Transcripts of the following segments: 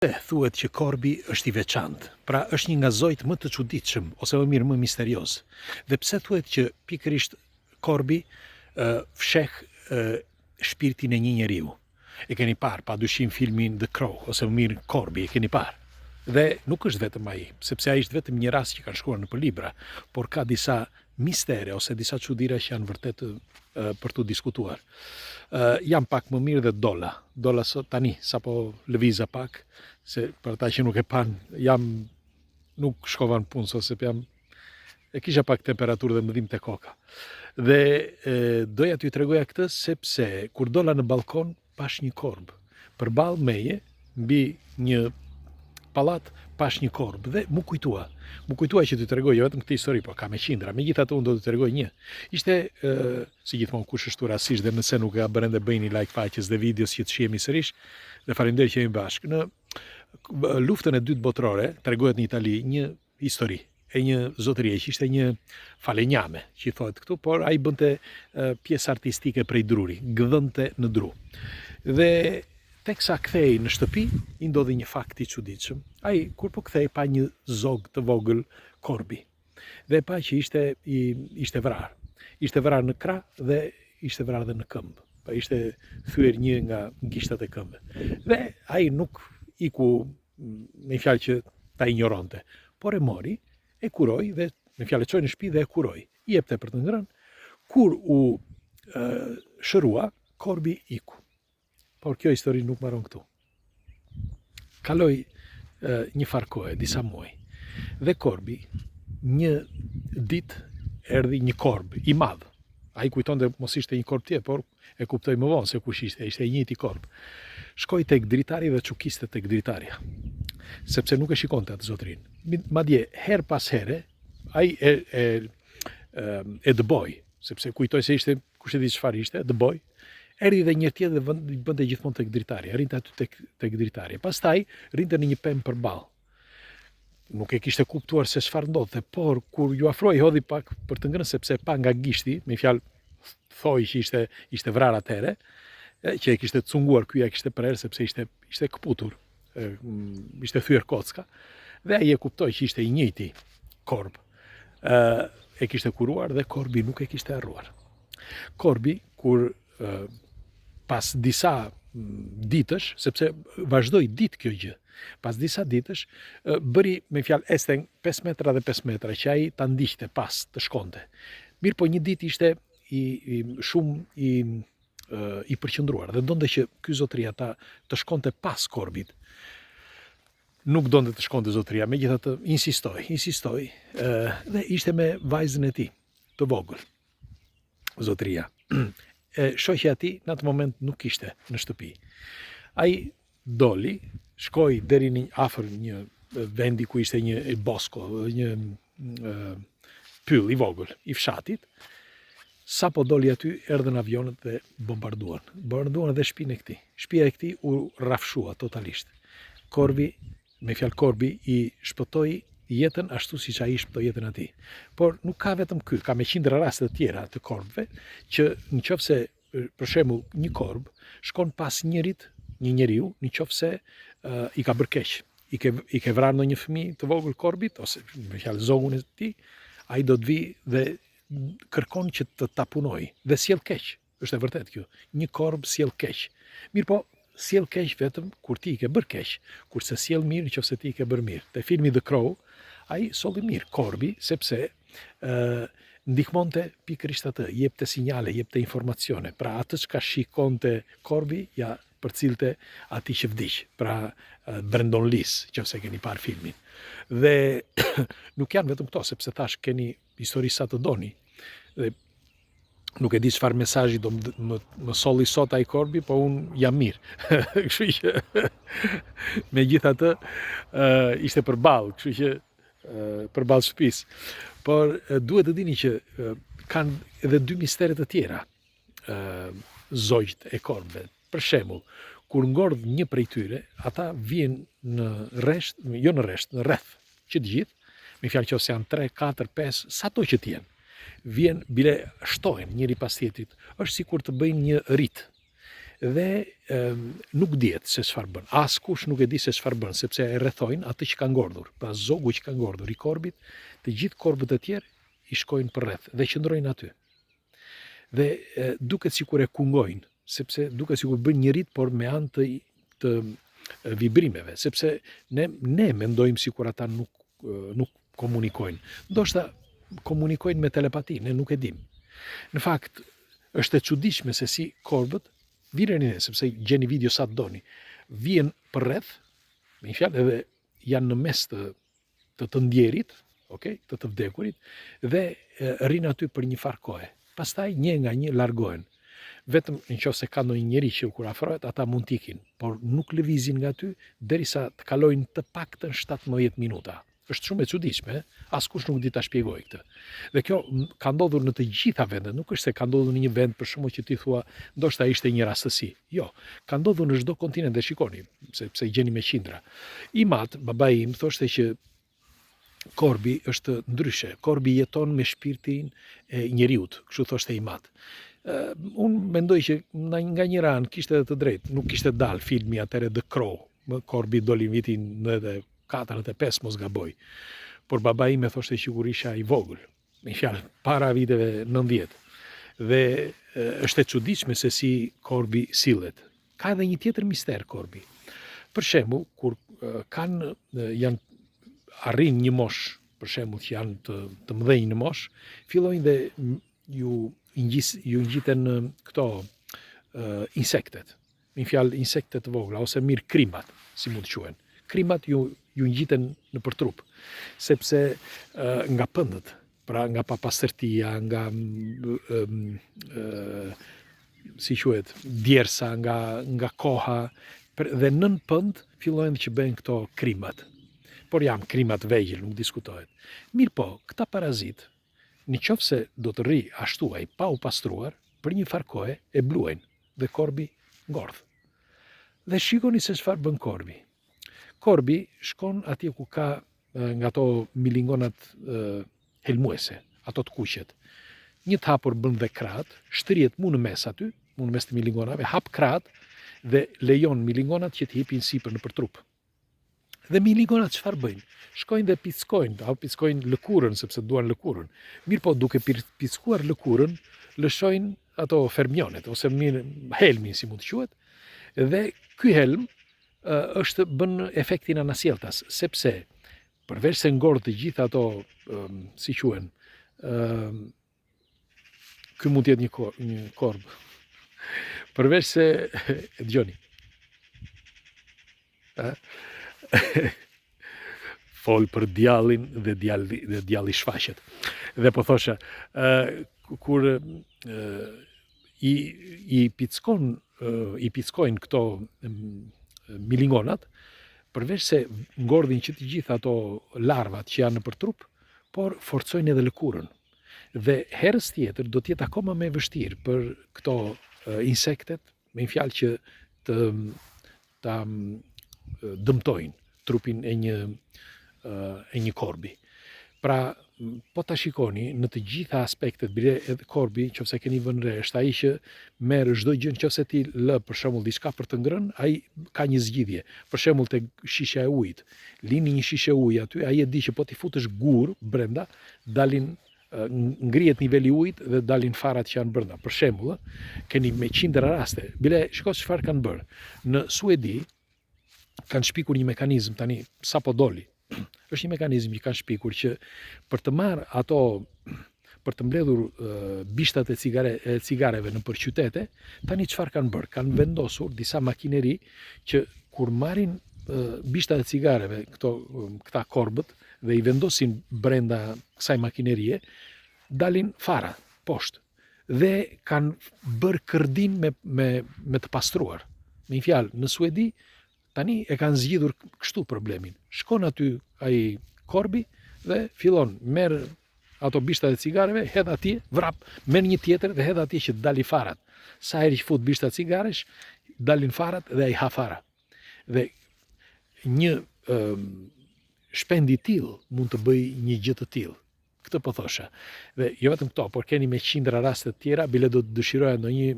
Thuhet që korbi është i veçantë, pra është një nga zojt më të çuditshëm ose më mirë më misterioz. Dhe pse thuhet që pikërisht korbi fsheh shpirtin e një njeriu. E keni parë padyshim filmin The Crow ose më mirë Korbi, e keni parë. Dhe nuk është vetëm ai, sepse ai është vetëm një rast që kanë shkruar nëpër libra, por ka disa mistere ose disa çuditëra që janë vërtet për tu diskutuar. Jam pak më mirë dhe Dolla sot tani sapo lëviza pak, se për ata që nuk e pan, nuk shkova në punë sot sepse e kisha pak temperaturë dhe mëdhim të koka. Dhe doja t'ju tregoja këtë sepse kur dola në balkon pash një korb. Përballë meje, mbi një pallat pash një korb dhe mu kujtua që t'ju tregoj jo vetëm këtë histori, po ka me qindra. Megjithatë unë do t'ju tregoj një. Ishte si gjithmonë kush është rastësisht dhe nëse nuk e bëni dhe bëjni like faqes dhe videos që të shihemi sërish, dhe faleminderit që jemi bashkë. Në luftën e dytë botërore tregohet në Itali një histori e një zotërie që ishte një falenjame, që i thohet këtu, por ai bënte pjesë artistike prej druri, gëdhënte në dru. Dhe teksa kthej në shtëpi, i ndodhi një fakt i çuditshëm. Ai kur po kthej pa një zog të vogël korbi. Dhe pa që ishte vrarë. Ishte vrarë në krah dhe ishte vrarë dhe në këmbë. Pa ishte thyer një nga gishtat e këmbëve. Dhe ai nuk iku me fjalë që ta injoronte, por e mori, e kuroi dhe me fjalë çoi në shtëpi dhe e kuroi. I jepte për të ngrënë. Kur u shërua, korbi iku. Por kjo histori nuk mbaron këtu. Kaloi një farë kohe, disa muaj. Dhe korbi, një ditë erdhi një korb i madh. Ai kujtonte mos ishte një korb tjetër, por e kuptoi më vonë se kush ishte i njëjti korb. Shkoi tek dritari dhe çukiste tek dritarja, sepse nuk e shikonte atë zotrin. Madje her pas here ai e dëboi, sepse kujtoi se ishte kush e di çfarë ishte, dëboi. Erdhi dhe një tjetër dhe bënte gjithmonë tek dritarja, rinte aty tek dritarja. Pastaj rinte në një pemë përballë. Nuk e kishte kuptuar se çfarë ndodhte, por kur ju afroi hodhi pak për të ngrënë sepse pa nga gishti, me fjalë thoi që ishte vrarë atëherë, që e kishte cunguar, ky ja kishte prerë sepse ishte kputur, ishte thyer kocka, dhe ai e kuptoi që ishte i njëjti korb. E kishte kuruar dhe korbi nuk e kishte harruar. Korbi kur pas disa ditësh, sepse vazhdoi ditë kjo gjë, pas disa ditësh bëri me fjalë esteng 5 metra dhe 5 metra që ai ta ndiqte pas të shkonte. Mirë po një ditë ishte shumë i përqendruar dhe donte që ky zotëria të shkonte pas korbit. Nuk donte të shkonte zotëria, megjithatë insistoi dhe ishte me vajzën e tij, të vogël. Zotëria. Shoqja e tij në atë moment nuk ishte në shtëpi. Ai doli, shkoi deri në afër një vendi ku ishte një bosko, një pyll i vogël i fshatit. Sapo doli aty, erdhën avionët dhe bombarduan dhe shtëpinë e tij. Shtëpia e tij u rrafshua totalisht. Korbi i shpëtoi jetën ashtu siç ai shpëtoi jetën e tij. Por nuk ka vetëm ky, ka me qindra raste të tjera të korbëve që nëse për shembull një korb shkon pas një njeriu, nëse i ka bërë keq, i ke vrarë ndonjë fëmijë të vogël korbit ose me fjalë zogun e tij, ai do të vi dhe kërkon që të ta punojë dhe sjell keq. Është e vërtetë kjo. Një korb sjell keq. Mirë po, sjell keq vetëm kur ti i ke bërë keq, kurse sjell mirë nëse ti i ke bërë mirë. Te filmi The Crow, ai solli mirë korbi sepse ndihmonte pikërisht atë, jepte sinjale, jepte informacione. Pra atë çka shikonte korbi ja përcilte atij që vdiq. Pra Brandon Lees, nëse keni parë filmin. Dhe nuk janë vetëm këto, sepse thash keni histori sa të doni. Dhe nuk e di çfarë mesazhi do më solli sot ai korbi, po unë jam mirë. Kështu që megjithatë ishte përballë, kështu që përballë shtëpisë. Por duhet të dini që kanë edhe dy mistere të tjera zogjt e korbëve. Për shembull, kur ngordh një prej tyre, ata vijnë në rreth, që të gjithë, me fjalë që ose janë 3, 4, 5, sato që të jenë. Vjen bile shtohen njëri pas tjetrit. Është sikur të bëjnë një rit. dhe nuk dihet se çfarë bën. Askush nuk e di se çfarë bën, sepse e rrethojnë atë që ka ngordhur. Pra zogu që ka ngordhur i korbit, të gjithë korbët e tjerë i shkojnë përreth dhe qëndrojnë aty. Dhe duket sikur e kungojnë, sepse duket sikur bën një rit, por me anë të vibrimeve, sepse ne mendojmë sikur ata nuk komunikojnë. Ndoshta komunikojnë me telepati, ne nuk e dim. Në fakt, është e çuditshme se si korbët vireni ne, sepse gjeni video sa të doni. Vjen përreth, me një fjalë, edhe janë në mes të ndjerit, okay, të vdekurit, dhe rrinë aty për një farë kohe. Pastaj një nga një largohen. Vetëm nëse ka ndonjë njeri që kur afrohet, ata mund t'ikin, por nuk lëvizin nga aty derisa të kalojnë të paktën 17 minuta. Është shumë e çuditshme, askush nuk di ta shpjegojë këtë. Dhe kjo ka ndodhur në të gjitha vendet, nuk është se ka ndodhur në një vend për shkakun që ti thua, ndoshta ishte një rastësi. Jo, ka ndodhur në çdo kontinent, dhe shikoni, sepse i gjeni me qindra. I mat, babai im thoshte që korbi është ndryshe. Korbi jeton me shpirtin e njeriut, kështu thoshte i mat. Unë mendoj që nga një ranë kishte edhe të drejtë, nuk kishte dalë filmi atëre The Crow, korbi doli në vitin 94-95, mos gaboj. Por babai im e thoshte që kur isha i vogël, me fjalë, para viteve 90. Dhe është e çuditshme se si korbi sillet. Ka edhe një tjetër mister korbi. Për shembull, kur janë arrin një mosh, për shembull që janë të mëdhenj në mosh, fillojnë dhe ju ngjiten këto insektet. Me fjalë, insektet të vogla ose mirë krimat, si mund të quhen. Krimat ju ngjiten në për trup, sepse nga pëndët, pra nga papastërtia, nga si quhet, djersa, nga koha, dhe nën pënd fillojnë që bëjnë këto krimat. Por janë krimat vegjël, nuk diskutohet. Mirë po, këta parazit, në qoftë se do të rri ashtuaj pa u pastruar, për një farë kohe e bluajnë dhe korbi ngordh. Dhe shikoni se çfarë bën korbi. Korbi shkon atje ku ka nga ato milingonat helmuese, ato të kuqet. Një të hapur bën dhe krahët, shtrihet mu në mes aty, mu në mes të milingonave, hap krahët dhe lejon milingonat që të hipin sipër në për trup. Dhe milingonat çfarë bëjnë? Shkojnë dhe pickojnë lëkurën, sepse duan lëkurën. Mirë po, duke pickuar lëkurën, lëshojnë ato fermionet, ose helmin, si mund të quhet, dhe ky helm bën efektin anasjelltas, sepse përveç se ngordh të gjitha ato, si quhen, ky mund të jetë një korb. Përveç se dëgjoni. Fol për djallin dhe djalli shfaqet. Dhe po thosha, kur i pickojnë këto milingonat, përveç se ngordhin që të gjitha ato larvat që janë në për trup, por forcojnë edhe lëkurën. Dhe herës tjetër do të jetë akoma më vështirë për këto insektet, me një fjalë që ta dëmtojnë trupin e një korbi. Pra, po ta shikoni në të gjitha aspektet, bile edhe korbi, nëse keni vënë re, është ai që merr çdo gjë, nëse ti lë për shembull diçka për të ngrënë, ai ka një zgjidhje. Për shembull te shisha e ujit, lini një shishe uji aty, ai e di që po ti futësh gur brenda, ngrihet niveli i ujit dhe dalin farat që janë brenda. Për shembull, keni me qindra raste. Bile shiko çfarë kanë bërë. Në Suedi kanë shpikur një mekanizëm tani, sapo doli. Është një mekanizëm që kanë shpikur që për të marrë ato, për të mbledhur bishtat e cigareve në për qytete, tani çfarë kanë bërë? Kanë vendosur disa makineri që kur marrin bishtat e cigareve, këta korbët, dhe i vendosin brenda kësaj makinerie, dalin fara poshtë. Dhe kanë bërë kërdin me të pastruar. Me një fjalë, në Suedi, tani e kanë zgjidhur kështu problemin. Shkon aty ai korbi dhe fillon merr ato bishtat e cigareve, hedh atje, vrap, merr një tjetër dhe hedh atje që dalin farat. Sa herë që fut bishtat cigaresh, dalin farat dhe ai ha fara. Dhe një shpend i tillë mund të bëj një gjë të tillë. Këtë po thosha. Dhe jo vetëm këto, por keni me qindra raste të tjera, bile do të dëshiroja ndonjë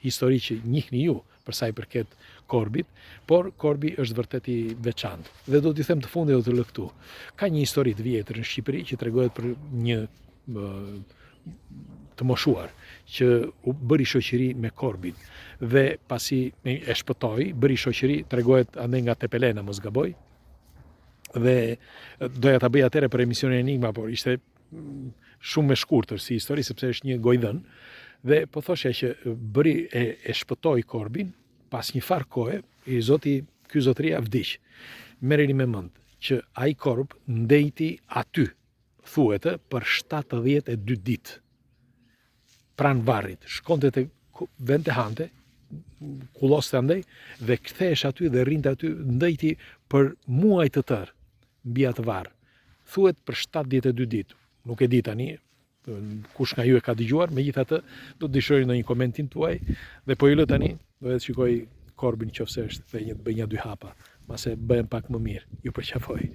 histori që njihni ju, për sa i përket Korbit, por Korbi është vërtet i veçantë. Dhe do t'i them të fundit do të lë këtu. Ka një histori të vjetër në Shqipëri që tregohet për një të moshuar që u bëri shoqëri me Korbin dhe pasi e shpëtoi, bëri shoqëri, tregohet ande nga Tepelena, mos gaboj, dhe doja ta bëj atëre për emisionin Enigma, por ishte shumë e shkurtër si histori sepse është një gojdhën, dhe po thoshe që bëri e shpëtoi Korbin, pas një farë kohe, ky zotëria vdiq. Merreni me mend që ai Korb ndejti aty, thuhet, për 72 ditë. Pranë varrit, shkonte te vend të hante, kulloste andej dhe kthehesh aty dhe rrinte aty, ndejti për muaj të tërë mbi atë varr. Thuhet për 72 ditë. Nuk e di tani kush nga ju e ka dëgjuar, megjithatë do të dëshiroj ndonjë komentim tuaj dhe po ju lë tani do të shikoj Korbin nëse është dhe bëj një dy hapa, mase bëhem pak më mirë. Ju përqafoj.